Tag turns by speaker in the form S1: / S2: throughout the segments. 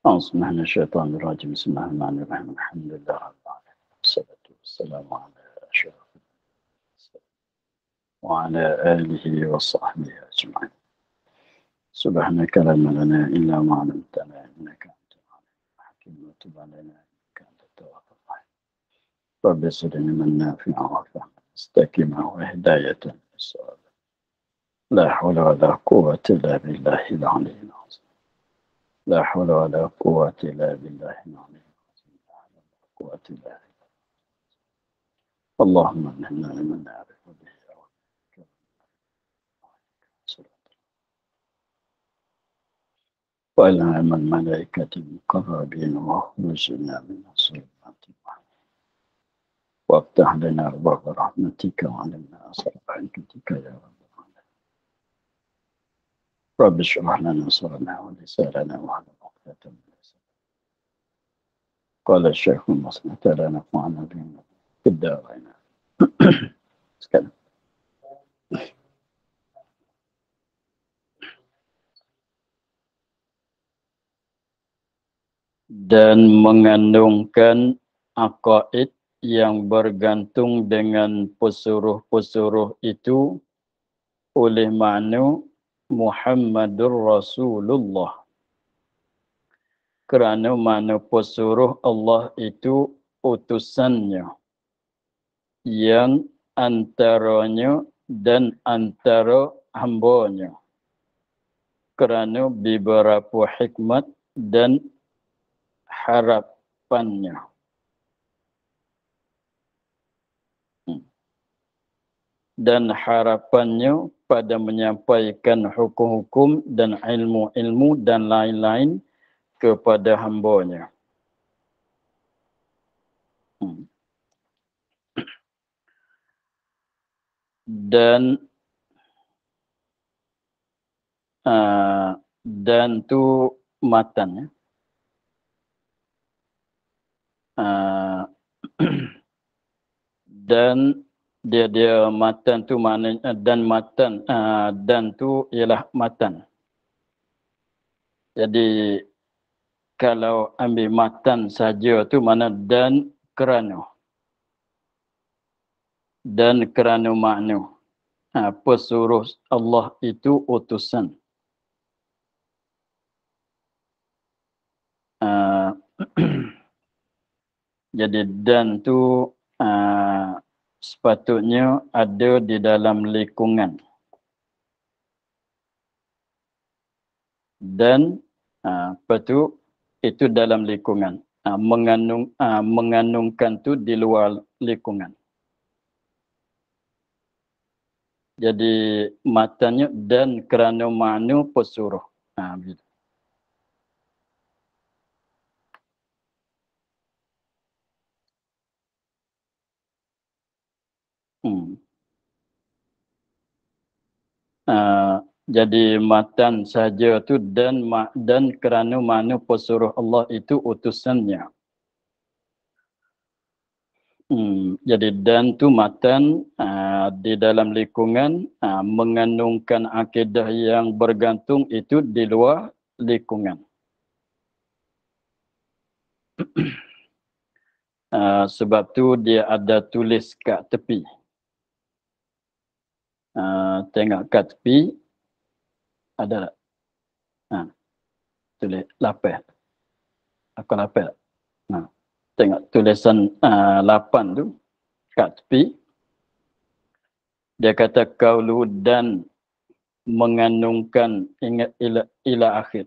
S1: أعوذ بالله من الشيطان الرجيم بسم الله الرحمن الرحيم الحمد لله رب العالمين والصلاة والسلام على أشرف المرسلين وعلى آله وصحبه أجمعين سبحانك لا علم لنا إلا ما علمتنا إنك أنت العليم الحكيم وتب علينا إنك أنت التواب الرحيم رب زدني من نافعا وفهما مستقيما وهداية للصواب لا حول ولا قوة إلا بالله العلي العظيم لا حول ولا قوة إلا بالله العلي العظيم لا حول ولا قوة إلا بالله اللهم إنا لمن نعرف به وإلى من الملائكة المقربين واخرجنا من الظلمات وافتح لنا أبواب رحمتك وعلمنا أسرار حكمتك يا رب العالمين رب اشرح لنا صدرنا ولساننا واحلل عقدة من لساننا قال الشيخ المصنع تعالى نفعنا بهم في الدارين sekarang. Dan mengandungkan aqaid yang bergantung dengan pesuruh-pesuruh itu oleh makna Muhammadur Rasulullah. Kerana makna pesuruh Allah itu utusannya yang antaranya dan antara hambanya. Kerana beberapa hikmat dan harapannya. Dan harapannya pada menyampaikan hukum-hukum dan ilmu-ilmu dan lain-lain kepada hambanya. Dan tu matan. Dan dia matan tu maknanya dan matan dan tu ialah matan. Jadi kalau ambil matan saja tu mana dan kerana makna pesuruh Allah itu utusan. Jadi dan tu sepatutnya ada di dalam lingkungan. Dan apa tu itu dalam lingkungan. Mengandungkan tu di luar lingkungan. Jadi matanya dan kerana makna pesuruh. Begitu. Jadi matan saja tu dan kerana makna pesuruh Allah itu utusannya. Jadi dan tu matan di dalam lingkungan mengandungkan akidah yang bergantung itu di luar lingkungan. Sebab tu dia ada tulis kat tepi. Tengok kat tepi ada tulis lapis. Aku lapis. Tengok tulisan 8 tu kat tepi. Dia kata qaulu dan mengandungkan ingat ila akhir.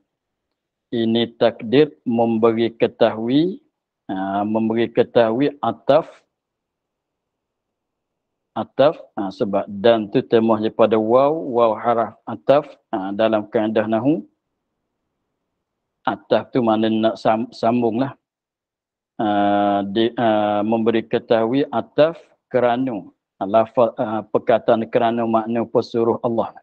S1: Ini takdir memberi ketahui ataf sebab dan tu temuh daripada waw haraf ataf dalam kaedah nahwu. Ataf tu maknanya nak sambung lah. Memberi ketahui ataf kerana lafaz perkataan kerana makna pesuruh Allah.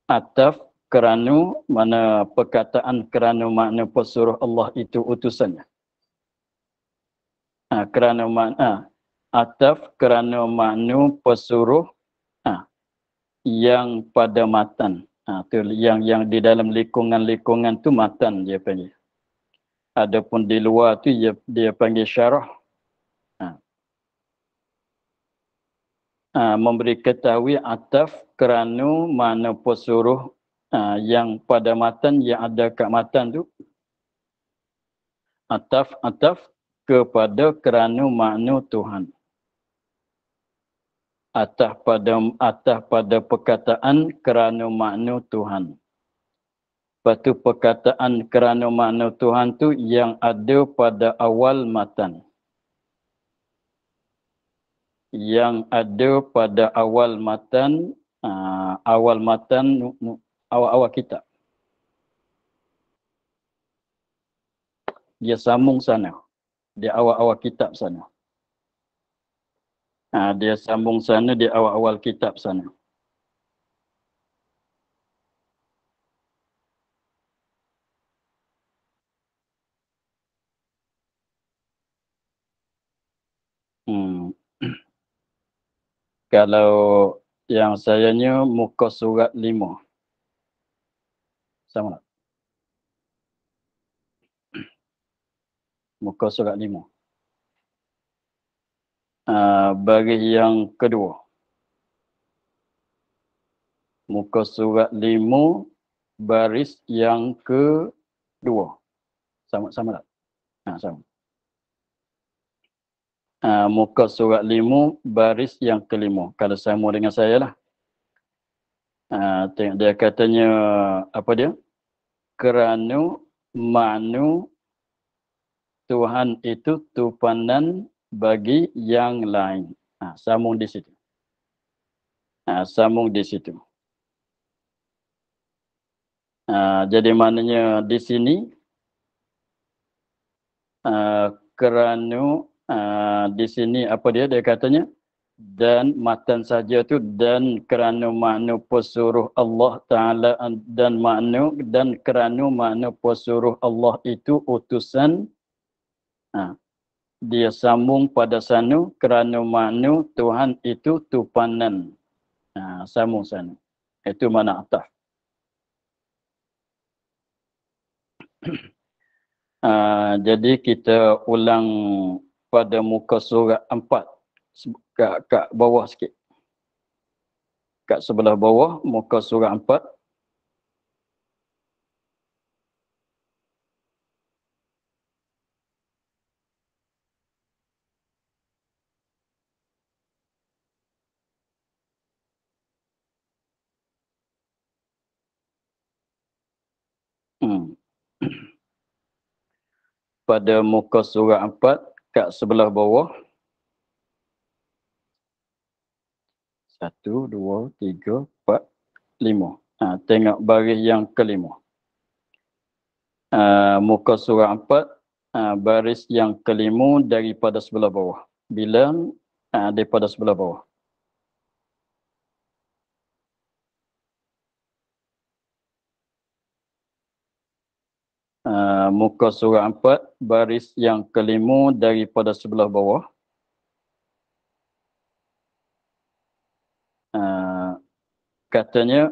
S1: Ataf kerana mana perkataan kerana makna pesuruh Allah itu utusannya. Kerana makna ataf kerana makna pesuruh yang pada matan Tu yang di dalam lingkungan tu matan dia panggil. Adapun di luar tu dia panggil syarah. Memberi ketahui ataf kerana mana pesuruh yang pada matan yang ada kat matan tu. Ataf kepada kerana makna Tuhan. Ataf pada perkataan kerana makna Tuhan. Lepas tu perkataan kerana makna Tuhan tu yang ada pada awal matan. Yang ada pada awal matan, awal kitab. Dia sambung sana. Di awal-awal kitab sana. Dia sambung sana di awal-awal kitab sana. Kalau yang sayanya muka surat 5. Sama tak? Muka surat 5. Baris yang kedua. Muka surat 5, baris yang kedua. Sama tak? Sama. Muka surat 5, baris yang kelima. Kalau sama dengan saya lah. Tengok dia katanya, apa dia? Kerana makna Tuhan itu tupanan bagi yang lain. Sambung di situ. Sambung di situ. Jadi maknanya di sini, kerana di sini apa dia katanya, dan matan saja tu, dan kerana makna pesuruh Allah Ta'ala, dan kerana makna pesuruh Allah itu utusan, dia sambung pada sana, kerana makna Tuhan itu tupanan. Sambung sana. Itu makna ataf. Jadi kita ulang pada muka surat 4. Kat bawah sikit. Kat sebelah bawah, muka surat 4. Pada muka surat 4, kat sebelah bawah. 1, 2, 3, 4, 5. Tengok baris yang kelima. Muka surat 4, baris yang kelima daripada sebelah bawah. Bilang daripada sebelah bawah. Muka surat 4, baris yang kelima daripada sebelah bawah. Katanya,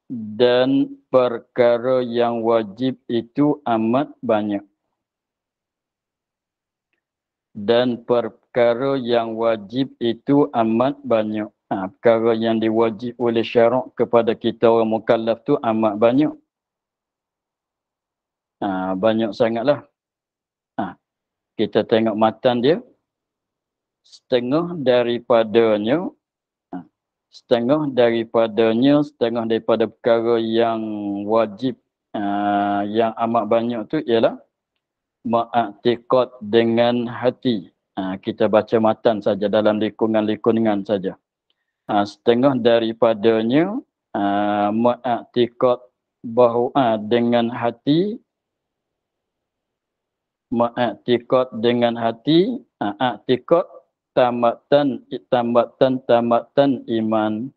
S1: dan perkara yang wajib itu amat banyak. Dan perkara yang wajib itu amat banyak. Perkara yang diwajib oleh syarak kepada kita orang mukallaf tu amat banyak. Banyak sangatlah. Kita tengok matan dia. Setengah daripadanya, setengah daripada perkara yang wajib, yang amat banyak tu ialah ma'atiqad dengan hati. Kita baca matan saja dalam lingkungan saja. Setengah daripadanya ma'atiqad bahawa dengan hati, ma'atiqad dengan hati, i'tiqad tamatan iman.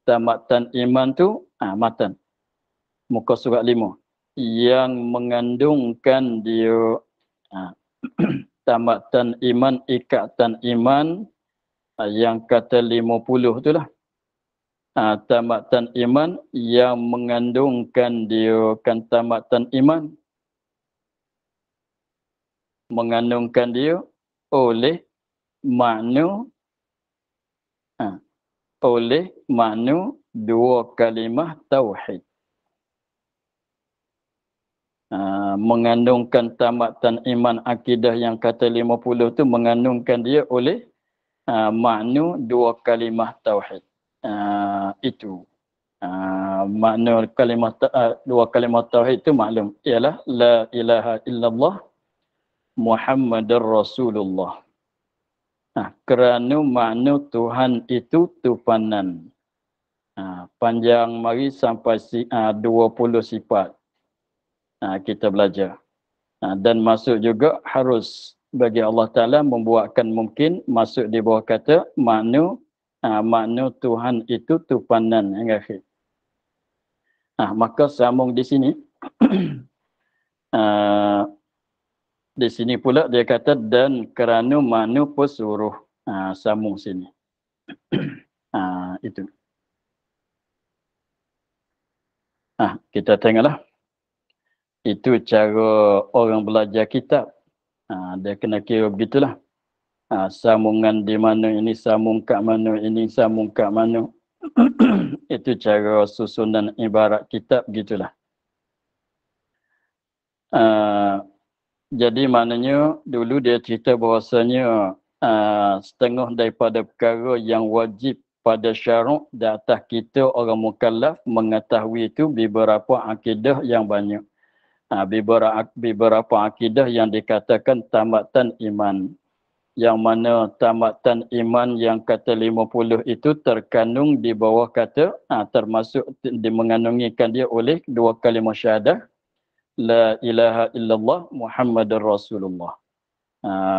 S1: Tamatan iman tu matan. Muka surat 5. Yang mengandungkan dia tamatan iman, ikatan iman, yang kata 50 tu lah. tamatan iman yang mengandungkan dia kan tamatan iman mengandungkan dia oleh makna dua kalimah tauhid. Mengandungkan tamatan iman akidah yang kata 50 tu mengandungkan dia oleh makna dua kalimah tauhid. Itu makna kalimah dua kalimah tauhid itu maklum ialah la ilaha illallah Muhammadur Rasulullah. Kerana makna Tuhan itu tupanan. Panjang mari sampai 20 sifat kita belajar. Dan masuk juga harus bagi Allah Ta'ala membuatkan mungkin masuk di bawah kata makna Tuhan itu tupanan hingga akhir. Maka sambung di sini. Di sini pula dia kata dan kerana makna pesuruh. Sambung sini. Itu. Kita tengoklah. Itu cara orang belajar kitab. Dia kena kira begitulah. Sambungan di mana ini, sambung kat mana ini, sambung kat mana. Itu cara susunan ibarat kitab gitulah. Jadi maknanya dulu dia cerita bahawasanya setengah daripada perkara yang wajib pada syarak di atas kita orang mukallaf mengetahui itu beberapa akidah yang banyak. Beberapa akidah yang dikatakan tamatan iman. Yang mana tamatan iman yang kata 50 itu terkandung di bawah kata, termasuk mengandungikan dia oleh dua kalimah syahadah. La ilaha illallah Muhammadur Rasulullah.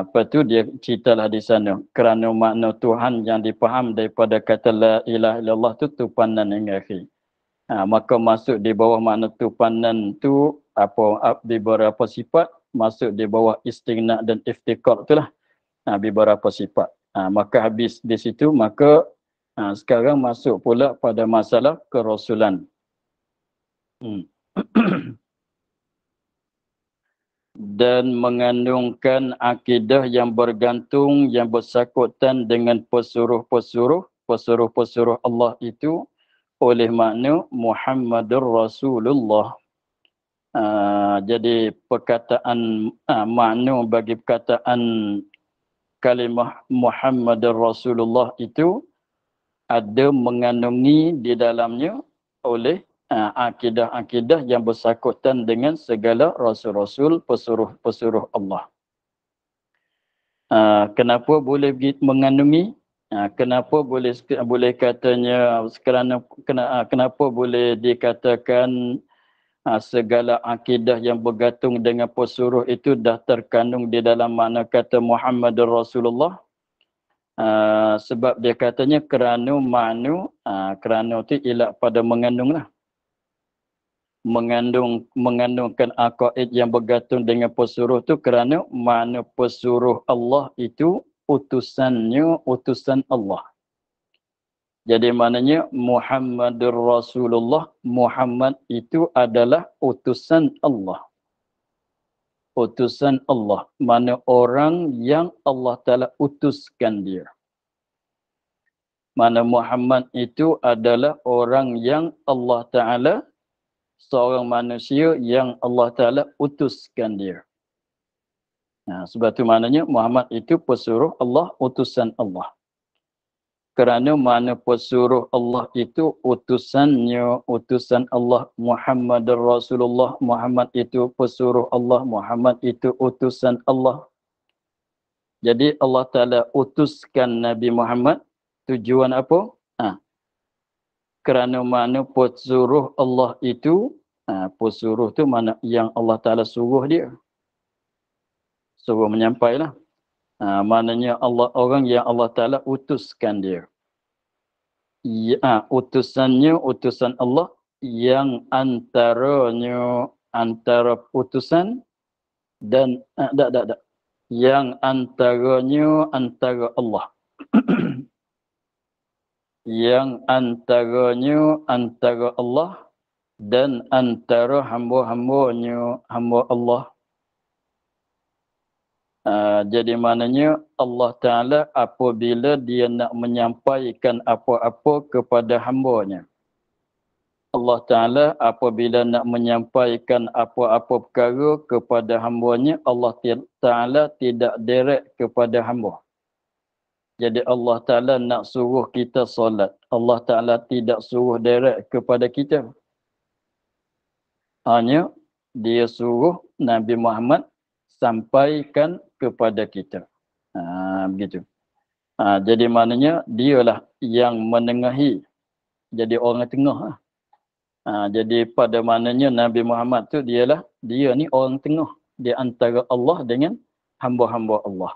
S1: Lepas tu dia ceritalah di sana. Kerana makna Tuhan yang dipaham daripada kata la ilaha illallah tu tupanan hingga akhir. Maka masuk di bawah makna tupanan tu beberapa sifat masuk di bawah istighna dan iftikar itulah beberapa sifat. Maka habis di situ maka sekarang masuk pula pada masalah kerasulan. Dan mengandungkan akidah yang bergantung yang bersangkutan dengan pesuruh Allah itu oleh makna Muhammadur Rasulullah. Jadi perkataan makna bagi perkataan kalimah Muhammadur Rasulullah itu ada mengandungi di dalamnya oleh akidah-akidah yang bersangkutan dengan segala rasul-rasul pesuruh Allah. Kenapa boleh mengandungi? Kenapa boleh katanya kenapa boleh dikatakan segala akidah yang bergantung dengan pesuruh itu dah terkandung di dalam makna kata Muhammadur Rasulullah? Sebab dia katanya kerana makna, kerana itu ialah pada mengandunglah. Mengandungkan akaid yang bergantung dengan pesuruh itu kerana makna pesuruh Allah itu utusan Allah. Jadi maknanya Muhammadur Rasulullah, Muhammad itu adalah utusan Allah. Utusan Allah, mana orang yang Allah Ta'ala utuskan dia. Mana Muhammad itu adalah orang yang Allah Ta'ala, seorang manusia yang Allah Ta'ala utuskan dia. Sebab itu maknanya Muhammad itu pesuruh Allah, utusan Allah. Kerana mana pesuruh Allah itu utusannya, utusan Allah Muhammadur Rasulullah, Muhammad itu pesuruh Allah, Muhammad itu utusan Allah. Jadi Allah Ta'ala utuskan Nabi Muhammad, tujuan apa? Kerana mana pesuruh Allah itu, pesuruh tu mana yang Allah Ta'ala suruh dia. Suruh menyampailah. Maknanya orang yang Allah Ta'ala utuskan dia. Utusannya, utusan Allah yang antara utusan dan yang antaranya antara Allah. yang antaranya antara Allah dan antara hamba-hambanya hamba Allah. Jadi maknanya Allah Ta'ala apabila dia nak menyampaikan apa-apa kepada hambanya, Allah Ta'ala apabila nak menyampaikan apa-apa perkara kepada hambanya, Allah Ta'ala tidak direct kepada hamba. Jadi Allah Ta'ala nak suruh kita solat, Allah Ta'ala tidak suruh direct kepada kita. Hanya dia suruh Nabi Muhammad sampaikan kepada kita. Begitu. Jadi maknanya dialah yang menengahi. Jadi orang tengah. Jadi pada maknanya Nabi Muhammad tu dia ni orang tengah di antara Allah dengan hamba-hamba Allah.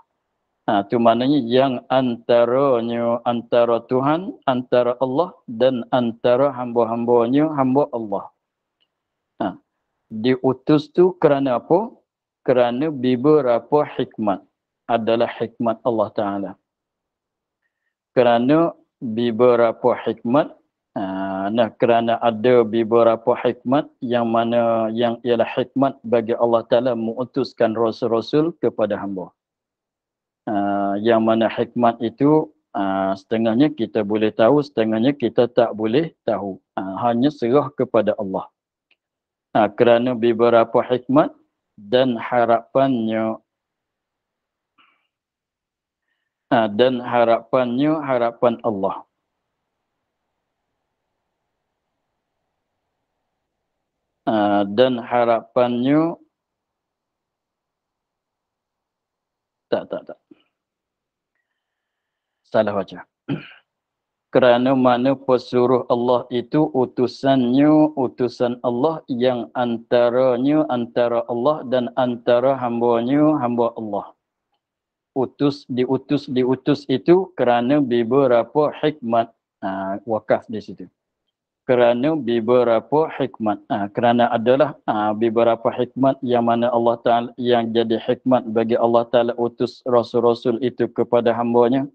S1: Tu maknanya yang antaranya antara Tuhan, antara Allah dan antara hamba-hambanya hamba Allah. Diutus tu kerana apa? Kerana beberapa hikmat. Adalah hikmat Allah Ta'ala. Kerana beberapa hikmat, kerana ada beberapa hikmat yang mana yang ialah hikmat bagi Allah Ta'ala mengutuskan rasul-rasul kepada hamba. Yang mana hikmat itu setengahnya kita boleh tahu, setengahnya kita tak boleh tahu. Hanya serah kepada Allah. Kerana beberapa hikmat dan harapannya harapan Allah. Dan harapannya tak. Salah baca. Kerana mana pesuruh Allah itu utusannya, utusan Allah yang antaranya antara Allah dan antara hambanya hamba Allah. Diutus itu kerana beberapa hikmat. Wakaf di situ. Kerana beberapa hikmat. Kerana adalah beberapa hikmat yang mana Allah Ta'ala, yang jadi hikmat bagi Allah Ta'ala utus rasul-rasul itu kepada hambanya.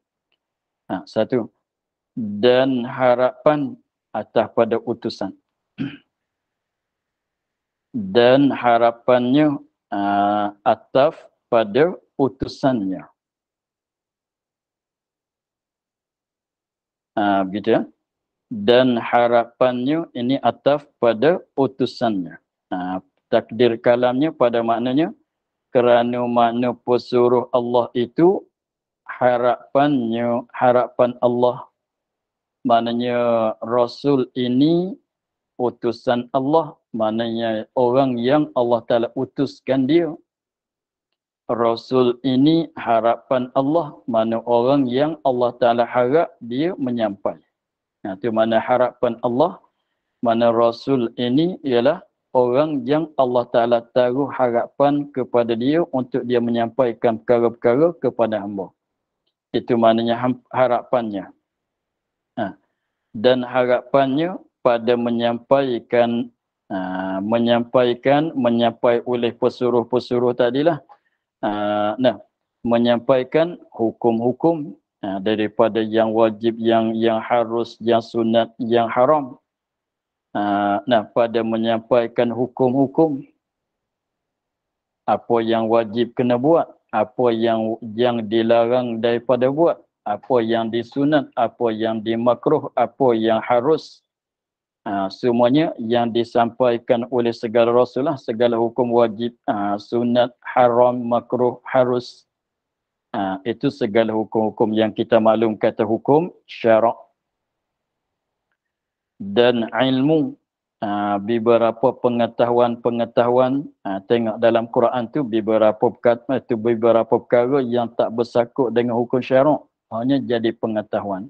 S1: Satu. Dan harapan atas pada utusan. Dan harapannya atas pada utusannya. Begitu ya. Dan harapannya ini atas pada utusannya. Takdir kalamnya pada maknanya kerana makna pesuruh Allah itu harapan Allah. Maknanya Rasul ini utusan Allah. Maknanya orang yang Allah Ta'ala utuskan dia. Rasul ini harapan Allah. Mana orang yang Allah Ta'ala harap dia menyampai. Itu mana harapan Allah. Mana Rasul ini ialah orang yang Allah Ta'ala taruh harapan kepada dia untuk dia menyampaikan perkara-perkara kepada hamba. Itu maknanya harapannya. Dan harapannya pada menyampaikan oleh pesuruh-pesuruh tadilah, menyampaikan hukum-hukum daripada yang wajib, yang harus, yang sunat, yang haram. Pada menyampaikan hukum-hukum, apa yang wajib kena buat, apa yang dilarang daripada buat, apa yang disunat, apa yang dimakruh, apa yang harus. Semuanya yang disampaikan oleh segala Rasulullah, segala hukum wajib, sunat, haram, makruh, harus. Itu segala hukum-hukum yang kita maklum kata hukum syarak. Dan ilmu, beberapa pengetahuan, tengok dalam Quran tu beberapa perkara yang tak bersangkut dengan hukum syarak. Hanya jadi pengetahuan.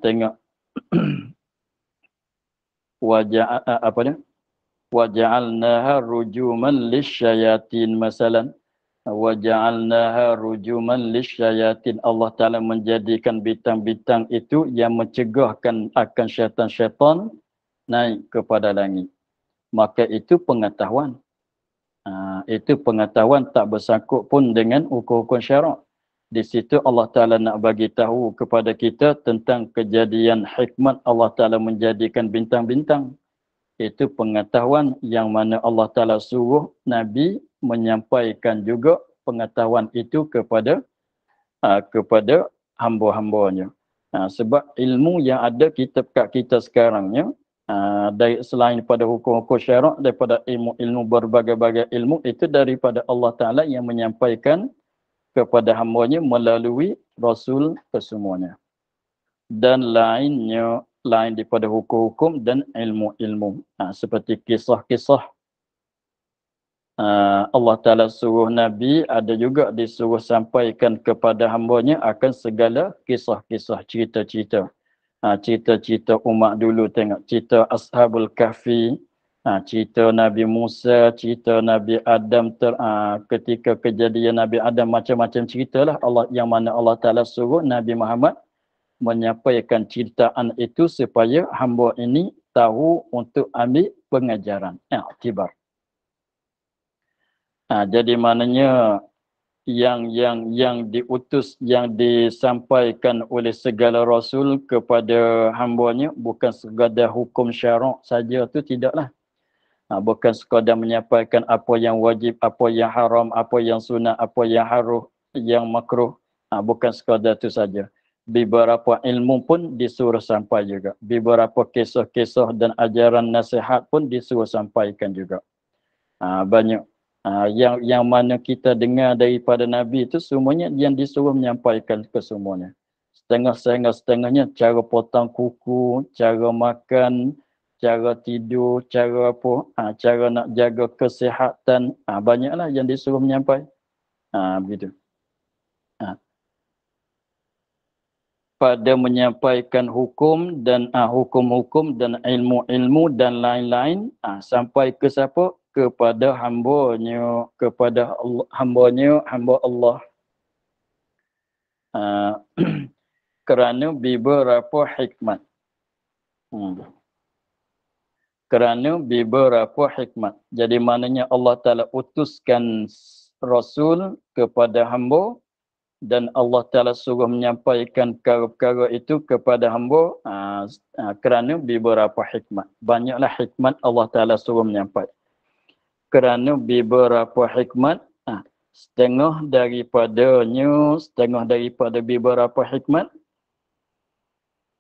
S1: Tengok waja'alnaha rujuman lisyayatin masalan. Waja'alnaha rujuman lisyayatin. Allah Ta'ala menjadikan bintang-bintang itu yang mencegahkan akan syaitan-syaitan naik kepada langit. Maka itu pengetahuan. Itu pengetahuan tak bersangkut pun dengan hukum-hukum syarak. Di situ Allah Ta'ala nak bagi tahu kepada kita tentang kejadian hikmat Allah Ta'ala menjadikan bintang-bintang. Itu pengetahuan yang mana Allah Ta'ala suruh Nabi menyampaikan juga pengetahuan itu kepada hamba-hambanya. Sebab ilmu yang ada kat kita sekarangnya, dari selain pada hukum-hukum syarak, daripada ilmu berbagai-bagai ilmu, itu daripada Allah Ta'ala yang menyampaikan kepada hambanya melalui Rasul kesemuanya. Dan lain daripada hukum-hukum dan ilmu-ilmu. Seperti kisah-kisah Allah Ta'ala suruh Nabi, ada juga disuruh sampaikan kepada hambanya akan segala kisah-kisah, cerita-cerita. Cerita-cerita umat dulu, tengok cerita Ashabul Kahfi, cerita Nabi Musa, cerita Nabi Adam, ketika kejadian Nabi Adam, macam-macam ceritalah Allah yang mana Allah Ta'ala suruh Nabi Muhammad menyampaikan ceritaan itu supaya hamba ini tahu untuk ambil pengajaran, iktibar. Jadi maknanya yang diutus, yang disampaikan oleh segala rasul kepada hambanya bukan sekadar hukum syarak saja, tu tidaklah. Bukan sekadar menyampaikan apa yang wajib, apa yang haram, apa yang sunat, apa yang haruh, yang makruh. Bukan sekadar tu saja. Beberapa ilmu pun disuruh sampai juga. Beberapa kisah-kisah dan ajaran nasihat pun disuruh sampaikan juga. Banyak. Yang mana kita dengar daripada Nabi itu semuanya yang disuruh menyampaikan ke semuanya. Setengahnya cara potong kuku, cara makan, cara tidur, cara apa, cara nak jaga kesihatan, banyaklah yang disuruh menyampaikan. Begitu. Pada menyampaikan hukum dan hukum-hukum dan ilmu-ilmu dan lain-lain, sampai ke siapa? Kepada hambanya, kepada hamba Allah. Kerana beberapa hikmat. Kerana beberapa hikmat. Jadi maknanya Allah Ta'ala utuskan Rasul kepada hamba dan Allah Ta'ala suruh menyampaikan perkara-perkara itu kepada hamba kerana beberapa hikmat. Banyaklah hikmat Allah Ta'ala suruh menyampaikan. Kerana beberapa hikmat, setengah daripada beberapa hikmat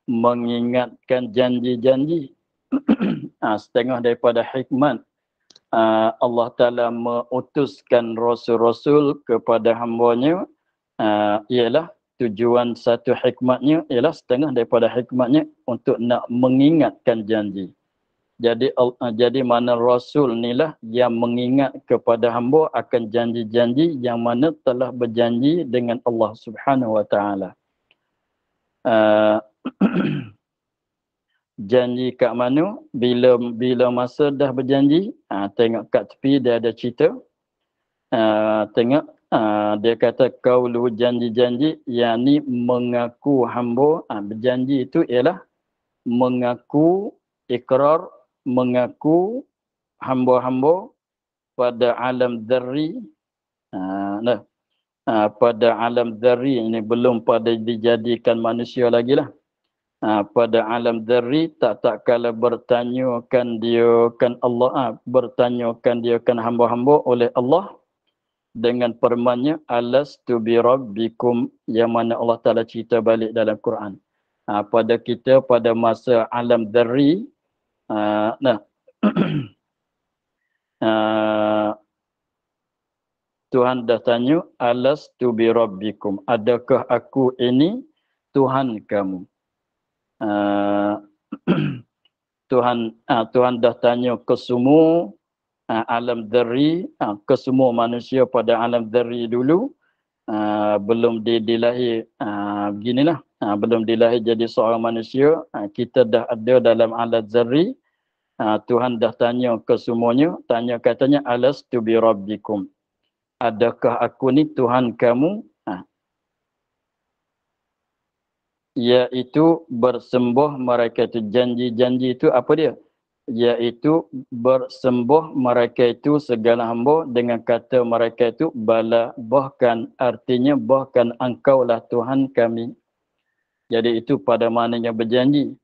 S1: mengingatkan janji-janji. Setengah daripada hikmat Allah Ta'ala mengutuskan rasul-rasul kepada hambanya, ialah tujuan satu hikmatnya, ialah setengah daripada hikmatnya untuk nak mengingatkan janji. Jadi mana Rasul inilah yang mengingat kepada hamba akan janji-janji yang mana telah berjanji dengan Allah Subhanahu Wa Taala. Janji kat mana? Bila masa dah berjanji, tengok kat tepi dia ada cerita. Tengok dia kata qaulu janji-janji, yakni mengaku hamba. Berjanji itu ialah mengaku, ikrar, mengaku hamba-hamba pada alam dzarri. Pada alam dzarri ini belum pada dijadikan manusia lagi lah. Pada alam dzarri tak kala bertanyakan dia kan Allah, bertanyakan dia kan hamba-hamba oleh Allah dengan firman-Nya alastu bi rabbikum, yang mana Allah Taala cerita balik dalam Quran. Pada kita pada masa alam dzarri, Tuhan dah tanya alastu bi rabbikum, adakah aku ini Tuhan kamu? Tuhan dah tanya ke semua alam dzarri, ke semua manusia pada alam dzarri dulu, belum dilahir beginilah, belum dilahir jadi seorang manusia, kita dah ada dalam alam dzarri. Tuhan dah tanya ke semuanya, katanya alastu bi rabbikum, adakah aku ni Tuhan kamu? Iaitu bersembah mereka itu, janji-janji itu apa dia? iaitu bersembuh mereka itu segala hamba dengan kata mereka itu bala, bahkan artinya bahkan engkaulah Tuhan kami. Jadi itu pada maknanya berjanji.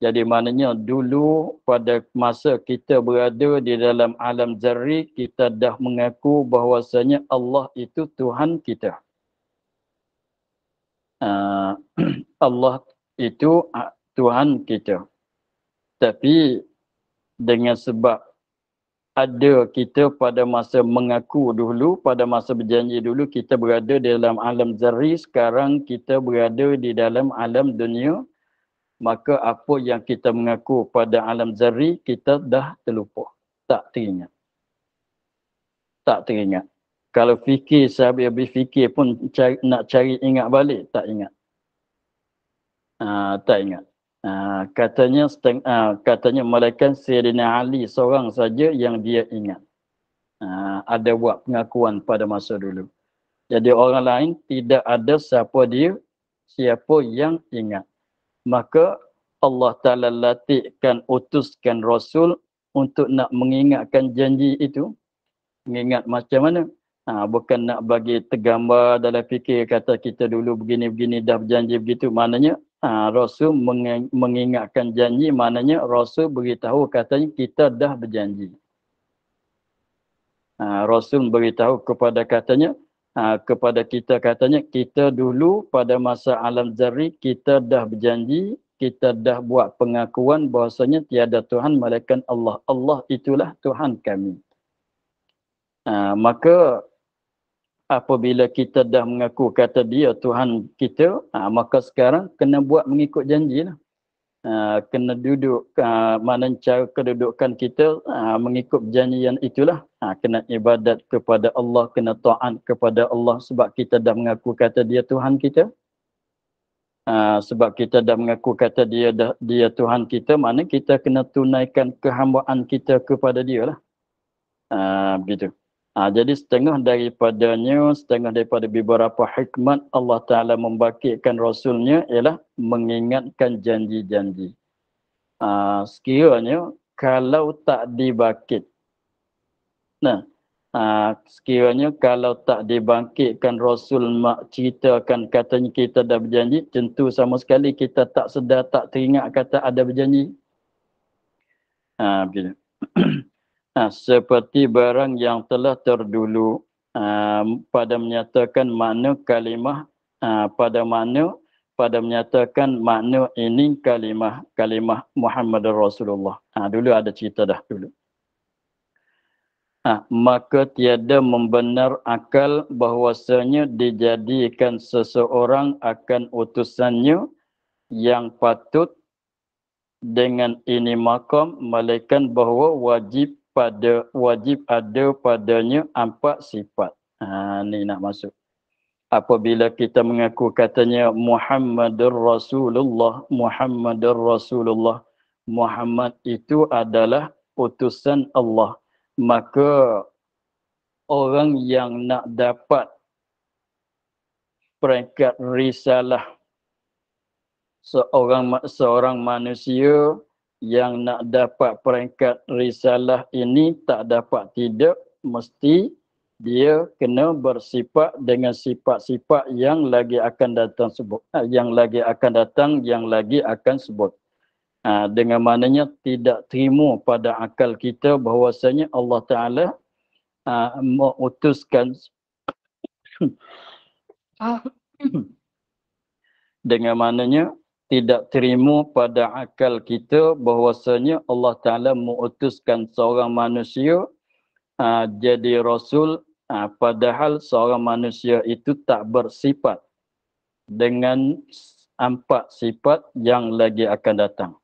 S1: Jadi maknanya dulu pada masa kita berada di dalam alam zarri, kita dah mengaku bahawasanya Allah itu Tuhan kita. Allah itu Tuhan kita. Tapi dengan sebab ada kita pada masa mengaku dulu, pada masa berjanji dulu, kita berada di dalam alam zarri, sekarang kita berada di dalam alam dunia, maka apa yang kita mengaku pada alam zarri, kita dah terlupa. Tak teringat. Tak teringat. Kalau fikir, sahabat habis fikir pun nak cari ingat balik, tak ingat. Tak ingat. Katanya malaikat Sayyidina Ali seorang saja yang dia ingat. Ada buat pengakuan pada masa dulu. Jadi orang lain tidak ada siapa yang ingat. Maka Allah Ta'ala latihkan, utuskan Rasul untuk nak mengingatkan janji itu. Mengingat macam mana? Bukan nak bagi tergambar dalam fikir kata kita dulu begini-begini dah berjanji begitu. Maknanya Rasul mengingatkan janji, maknanya Rasul beritahu katanya kita dah berjanji. Rasul beritahu kepada kita katanya kita dulu pada masa alam zarri kita dah berjanji, kita dah buat pengakuan bahawasanya tiada Tuhan melainkan Allah. Allah itulah Tuhan kami. Maka apabila kita dah mengaku kata dia Tuhan kita, maka sekarang kena buat mengikut janjilah. Kena duduk, mana cara kedudukan kita mengikut janjian itulah. Kena ibadat kepada Allah, kena taat kepada Allah sebab kita dah mengaku kata dia Tuhan kita. Sebab kita dah mengaku kata dia Tuhan kita, mana kita kena tunaikan kehambaan kita kepada dia lah. Begitu. Jadi setengah daripada beberapa hikmat Allah Ta'ala membangkitkan Rasulnya ialah mengingatkan janji-janji. Sekiranya kalau tak dibangkit. Sekiranya kalau tak dibangkitkan Rasul ceritakan katanya kita dah berjanji, tentu sama sekali kita tak sedar, tak teringat kata ada berjanji. Begitu. Seperti barang yang telah terdulu pada menyatakan makna kalimah pada menyatakan makna ini kalimah Muhammad Rasulullah. Dulu ada cerita dah dulu. Maka tiada membenar akal bahwasanya dijadikan seseorang akan utusannya yang patut dengan ini makam melainkan bahawa wajib ada padanya 4 sifat. Ni nak masuk. Apabila kita mengaku katanya Muhammadur Rasulullah, Muhammad itu adalah utusan Allah. Maka orang yang nak dapat peringkat risalah, seorang manusia yang nak dapat peringkat risalah ini tak dapat tidak, mesti dia kena bersifat dengan sifat-sifat yang lagi akan datang sebut. Dengan maknanya tidak terima pada akal kita bahwasanya Allah Ta'ala mengutuskan dengan maknanya tidak terima pada akal kita bahwasanya Allah Ta'ala mengutuskan seorang manusia jadi Rasul, padahal seorang manusia itu tak bersifat dengan 4 sifat yang lagi akan datang.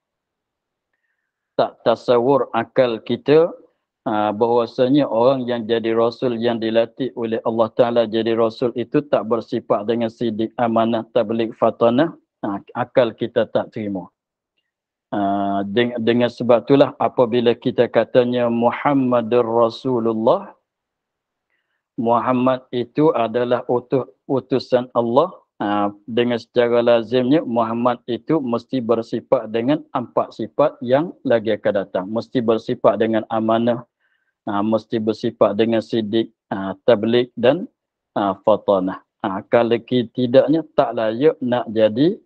S1: Tak tasawur akal kita bahwasanya orang yang jadi Rasul, yang dilatih oleh Allah Ta'ala jadi Rasul itu tak bersifat dengan sidik, amanah, tabligh, fatanah. Akal kita tak terima. Dengan sebab itulah apabila kita katanya Muhammadur Rasulullah, Muhammad itu adalah utusan Allah, dengan secara lazimnya Muhammad itu mesti bersifat dengan 4 sifat yang lagi akan datang. Mesti bersifat dengan amanah, mesti bersifat dengan sidik, tabligh dan fatanah. Kalau tidaknya tak layak nak jadi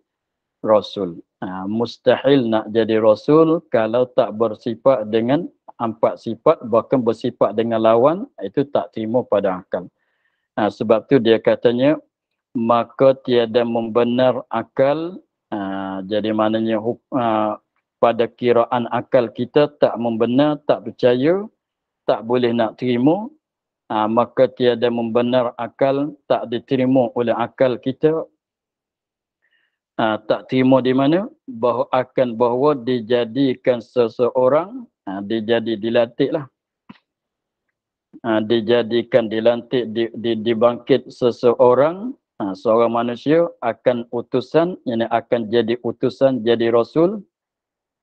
S1: Rasul. Mustahil nak jadi Rasul kalau tak bersifat dengan 4 sifat, bahkan bersifat dengan lawan, itu tak terima pada akal. Sebab tu dia katanya, maka tiada membenar akal, jadi maknanya pada kiraan akal kita tak membenar, tak percaya, tak boleh nak terima, maka tiada membenar akal, tak diterima oleh akal kita. Tak terima di mana? Bahawa dijadikan seseorang, dilantiklah. Dilantik, dibangkit seseorang, seorang manusia akan utusan, yang akan jadi utusan, jadi Rasul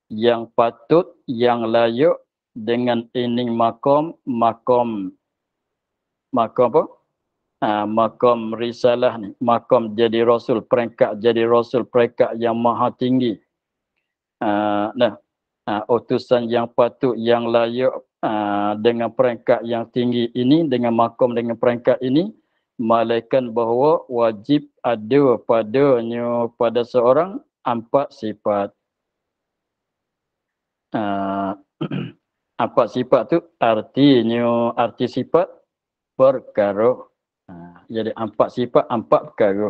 S1: yang patut, yang layak dengan ini makom apa? Maqam risalah ni, maqam jadi Rasul, peringkat jadi Rasul, peringkat yang maha tinggi. Utusan yang patut, yang layak dengan peringkat yang tinggi ini, dengan maqam, dengan peringkat ini, malaikat bahawa wajib ada pada seorang 4 sifat. 4 sifat tu arti sifat perkara. Jadi 4 sifat, 4 perkara.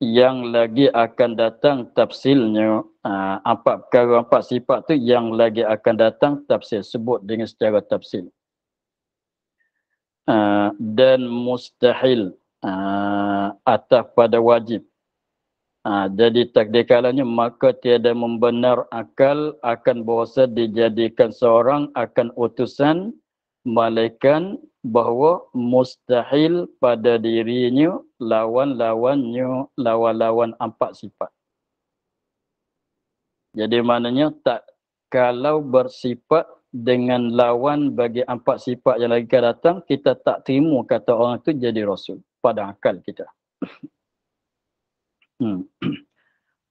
S1: Yang lagi akan datang tafsilnya, 4 perkara, 4 sifat tu yang lagi akan datang tafsil, sebut dengan secara tafsil. Dan mustahil atas pada wajib. Jadi takdir kalanya maka tiada membenar akal akan bahasa dijadikan seorang akan utusan malaikat, bahawa mustahil pada dirinya lawan-lawan 4 sifat. Jadi maknanya kalau bersifat dengan lawan bagi 4 sifat yang lagi akan datang, kita tak terima kata orang itu jadi Rasul pada akal kita.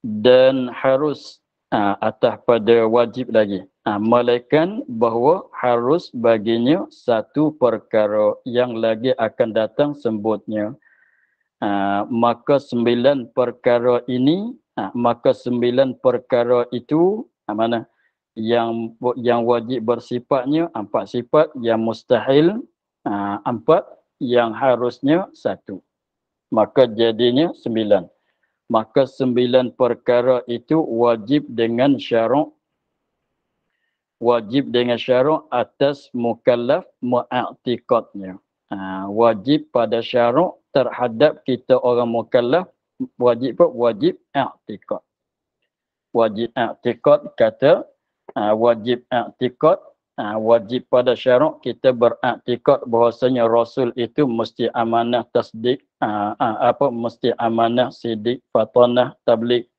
S1: Dan harus atas pada wajib lagi, malaikat bahawa harus baginya 1 perkara yang lagi akan datang sebutnya. Maka 9 perkara ini, maka 9 perkara itu mana yang wajib bersifatnya 4 sifat, yang mustahil 4, yang harusnya 1. Maka jadinya 9. Maka 9 perkara itu wajib dengan syarak, atas mukallaf mu'atiqadnya. Wajib pada syarak terhadap kita orang mukallaf, wajib i'tiqad. Wajib i'tiqad kata, wajib pada syarak kita beriktikad bahwasanya Rasul itu mesti amanah tasdik, mesti amanah sidik, fatanah, tabligh.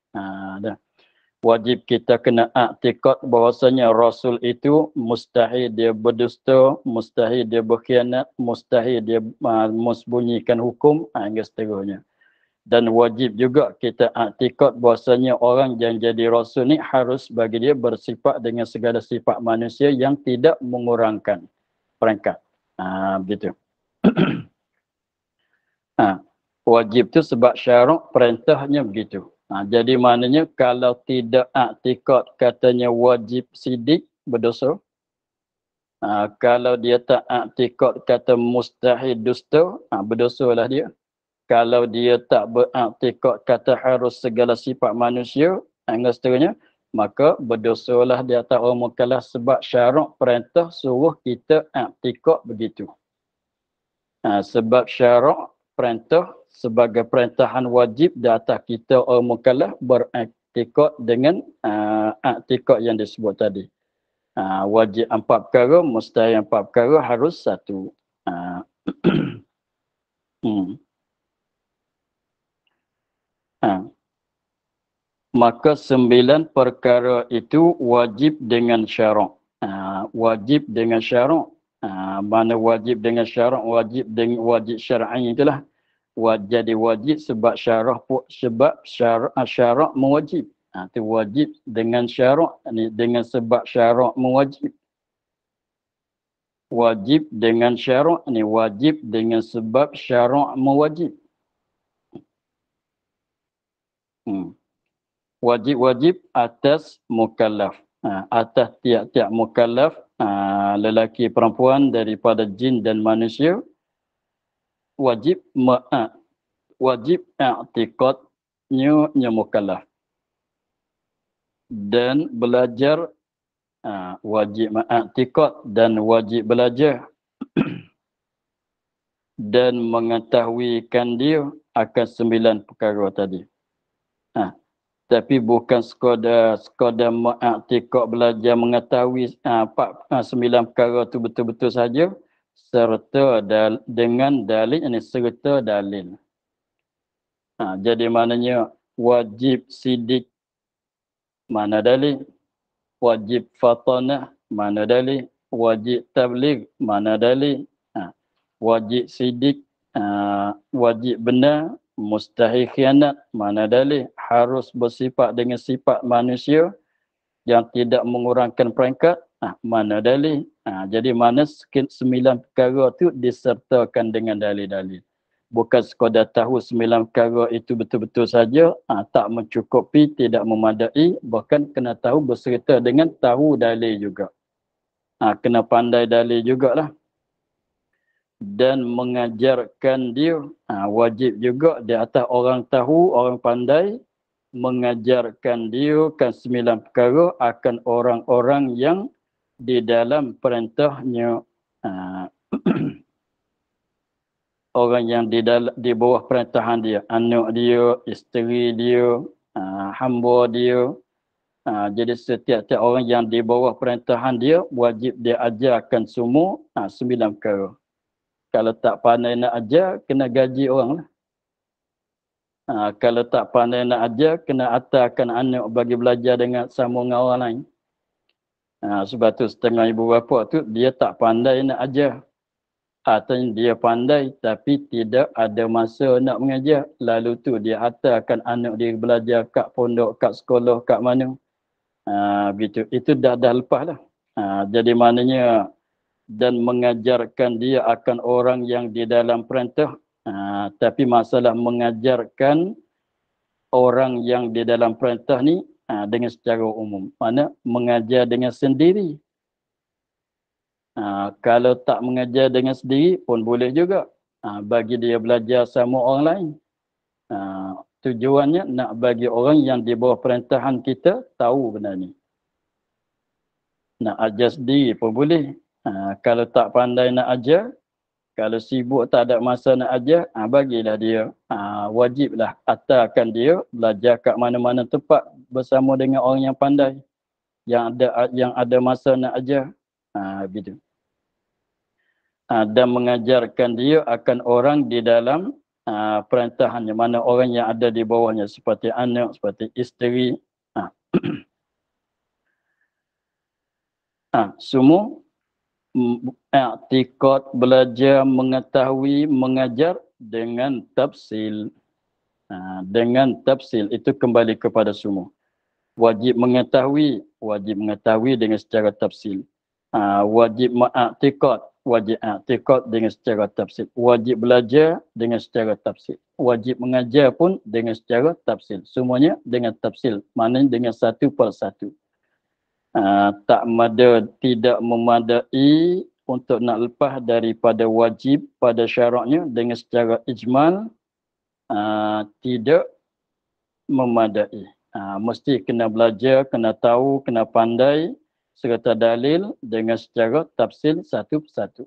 S1: Wajib kita kena i'tikad bahwasanya Rasul itu mustahil dia berdusta, mustahil dia berkhianat, mustahil dia mesembunyikan hukum, hingga seterusnya. Dan wajib juga kita i'tikad bahwasanya orang yang jadi Rasul ni harus bagi dia bersifat dengan segala sifat manusia yang tidak mengurangkan peringkat. Begitu. Wajib tu sebab syarak perintahnya begitu. Jadi maknanya kalau tidak i'tikad katanya wajib sidik, berdosa. Kalau dia tak i'tikad kata mustahil dusta, berdosalah dia. Kalau dia tak beriktikad kata harus segala sifat manusia, dan seterusnya, maka berdosalah dia atas orang mukallaf sebab syarak perintah suruh kita i'tikad begitu. Sebab syarak perintah sebagai perintahan wajib di atas kita orang mukallaf beriktikad dengan i'tikad yang disebut tadi. Wajib 4 perkara, mustahil 4 perkara, harus 1. Maka 9 perkara itu wajib dengan syarak. Wajib dengan syarak. Mana wajib dengan syarak, wajib syar'i itulah. Jadi wajib sebab syarak mewajib. Itu wajib dengan syarak ni, dengan sebab syarak mewajib. Wajib dengan syarak ni, wajib dengan sebab syarak mewajib. Wajib-wajib atas mukallaf. Atas tiap-tiap mukallaf, lelaki perempuan daripada jin dan manusia, wajib i'tiqadnya mukallaf. Dan belajar, wajib i'tiqad dan wajib belajar dan mengetahuikan dia akan 9 perkara tadi. Tapi bukan sekadar i'tiqad, belajar mengetahui 9 perkara itu betul-betul saja, serta dengan dalil, ini serta dalil. Jadi maknanya wajib sidik, mana dalil? Wajib fatanah, mana dalil? Wajib tabligh, mana dalil? Wajib sidik, wajib benar, mustahil khianat, mana dalil? Harus bersifat dengan sifat manusia yang tidak mengurangkan peringkat, mana dalil? Jadi mana 9 perkara itu disertakan dengan dalil-dalil. Bukan sekadar tahu 9 perkara itu betul-betul saja, tak mencukupi, tidak memadai, bahkan kena tahu berserta dengan tahu dalil juga. Kena pandai dalil jugalah. Dan mengajarkan dia, wajib juga di atas orang tahu, orang pandai, mengajarkan dia kan 9 perkara akan orang-orang yang di dalam perintahnya, orang yang di bawah perintahan dia, anak dia, isteri dia, hamba dia. Jadi setiap-tiap orang yang di bawah perintahan dia, wajib dia ajarkan semua 9 perkara. Kalau tak pandai nak ajar, kena gaji orang lah. Kalau tak pandai nak ajar, kena atarkan anak bagi belajar sama dengan orang lain. Sebab tu setengah ibu bapa tu, dia tak pandai nak ajar. Atau dia pandai tapi tidak ada masa nak mengajar. Lalu tu dia hantarkan anak dia belajar kat pondok, kat sekolah, kat mana. Begitu. Itu dah lepas lah. Jadi maknanya, dan mengajarkan dia akan orang yang di dalam perintah. Tapi masalah mengajarkan orang yang di dalam perintah ni dengan secara umum. Mana mengajar dengan sendiri. Kalau tak mengajar dengan sendiri pun boleh juga. Bagi dia belajar sama orang lain. Tujuannya nak bagi orang yang di bawah perintahan kita tahu benda ni. Nak ajar sendiri pun boleh. Kalau tak pandai nak ajar, kalau sibuk tak ada masa nak ajar, bagilah dia. Wajiblah atarkan dia belajar kat mana-mana tempat bersama dengan orang yang pandai. Yang ada masa nak ajar. Begitu. Dan mengajarkan dia akan orang di dalam perintahannya, mana orang yang ada di bawahnya, seperti anak, seperti isteri. Semua i'tiqad, belajar, mengetahui, mengajar dengan tafsil. Dengan tafsil itu kembali kepada semua. Wajib mengetahui dengan secara tafsil. Wajib i'tiqad, wajib i'tiqad dengan secara tafsil. Wajib belajar dengan secara tafsil. Wajib mengajar pun dengan secara tafsil. Semuanya dengan tafsil. Maknanya dengan satu per satu. Tidak memadai untuk nak lepas daripada wajib pada syaraknya dengan secara ijmal, tidak memadai. Mesti kena belajar, kena tahu, kena pandai serta dalil dengan secara tafsil satu persatu.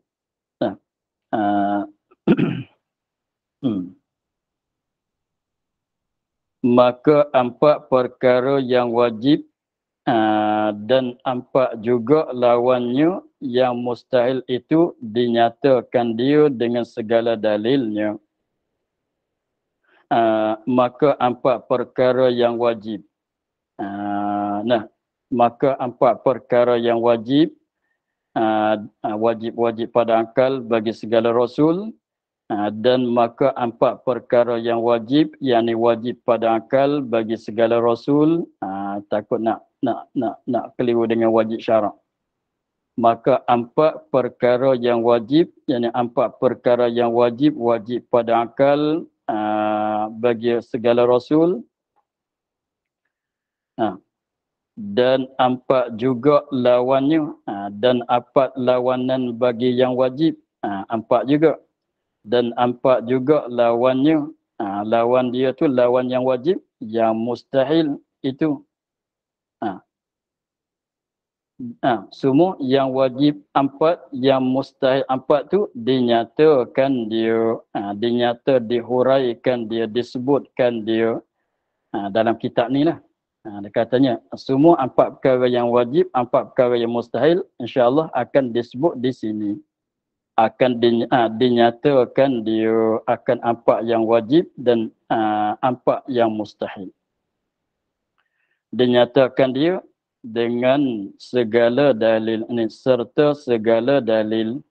S1: Maka 4 perkara yang wajib dan 4 juga lawannya yang mustahil itu dinyatakan dia dengan segala dalilnya. Maka 4 perkara yang wajib. Maka 4 perkara yang wajib, wajib pada akal bagi segala rasul, Dan maka 4 perkara yang wajib, yakni wajib pada akal bagi segala rasul, takut nak keliru dengan wajib syarak. Maka 4 perkara yang wajib, yakni 4 perkara yang wajib pada akal bagi segala rasul. Dan 4 juga lawannya, dan 4 lawanan bagi yang wajib, 4 juga. Dan 4 juga lawannya, lawan dia tu lawan yang wajib, yang mustahil itu. Semua yang wajib 4, yang mustahil 4 tu dinyatakan dia, dihuraikan dia, disebutkan dia dalam kitab ni lah. Dia katanya semua 4 perkara yang wajib, 4 perkara yang mustahil, insya-Allah akan disebut di sini. Akan dinyatakan dia akan 4 yang wajib dan 4 yang mustahil. Dinyatakan dia dengan segala dalil ini, serta segala dalil.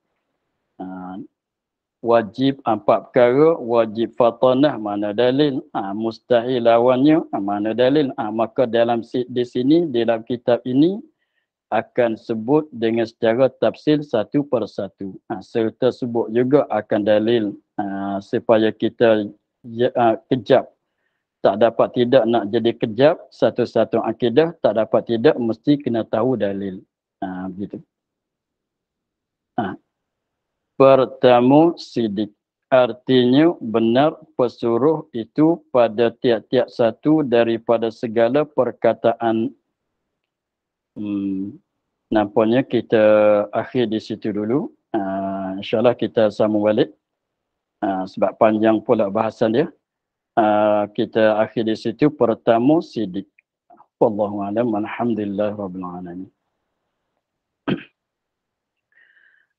S1: Wajib 4 perkara, wajib fatanah mana dalil, mustahil lawannya mana dalil. Maka di sini dalam kitab ini akan sebut dengan secara tafsil satu persatu. Serta sebut juga akan dalil supaya kita kejap. Tak dapat tidak nak jadi kejap, satu-satu akidah, tak dapat tidak mesti kena tahu dalil. Begitu. Pertama, sidik. Artinya benar pesuruh itu pada tiap-tiap satu daripada segala perkataan. Nampaknya kita akhir di situ dulu. InsyaAllah kita sambung balik. Sebab panjang pula bahasan dia. Kita akhir di situ. Pertama, sidik. Wallahu'alam. Alhamdulillahirrabbilalamin.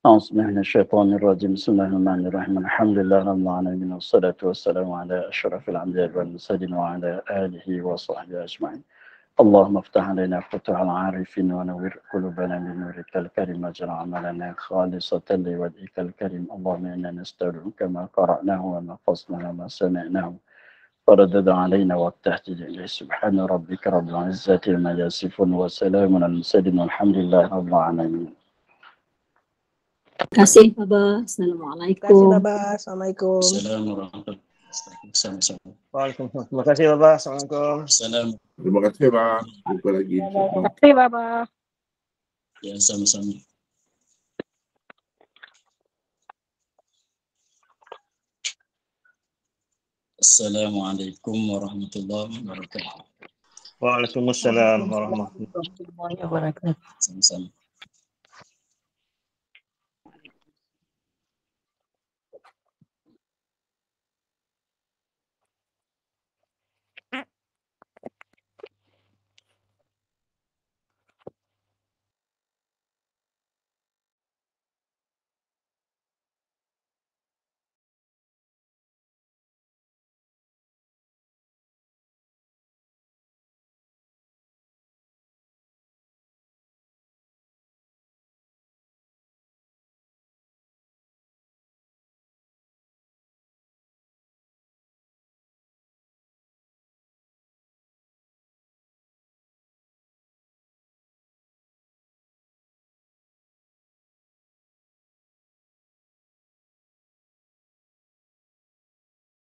S1: A'udzubillahiminasyaitonirrajim. Bismillahirrahmanirrahim. Alhamdulillahirrahmanirrahim. Wassalatu wassalamu ala asyrafil anbiya'i wal mursalin wa ala alihi wa sahbihi ajma'in. اللهم افتح علينا فتوح العارفين ونور قلوبنا بنورك الكريم واجعل عملنا خالصة لوجهك الكريم. اللهم إنا نستودعك ما قرأناه وما فصلنا وما سمعناه فردد علينا والتهجد إليه. سبحان ربك رب العزة عما يصفون وسلام على المرسلين والحمد لله رب العالمين.
S2: Terima kasih Baba. Assalamualaikum.
S3: Terima kasih Baba. Assalamualaikum.
S1: Assalamualaikum warahmatullahi wabarakatuh.
S3: Waalaikumsalam. Terima kasih Baba. Assalamualaikum.
S4: Terima kasih Baba. Jumpa lagi.
S5: Terima kasih Baba.
S1: Ya, sama-sama. Assalamualaikum warahmatullahi wabarakatuh.
S3: Waalaikumsalam warahmatullahi wabarakatuh.
S5: Semuanya barakatuh.
S1: Sama-sama.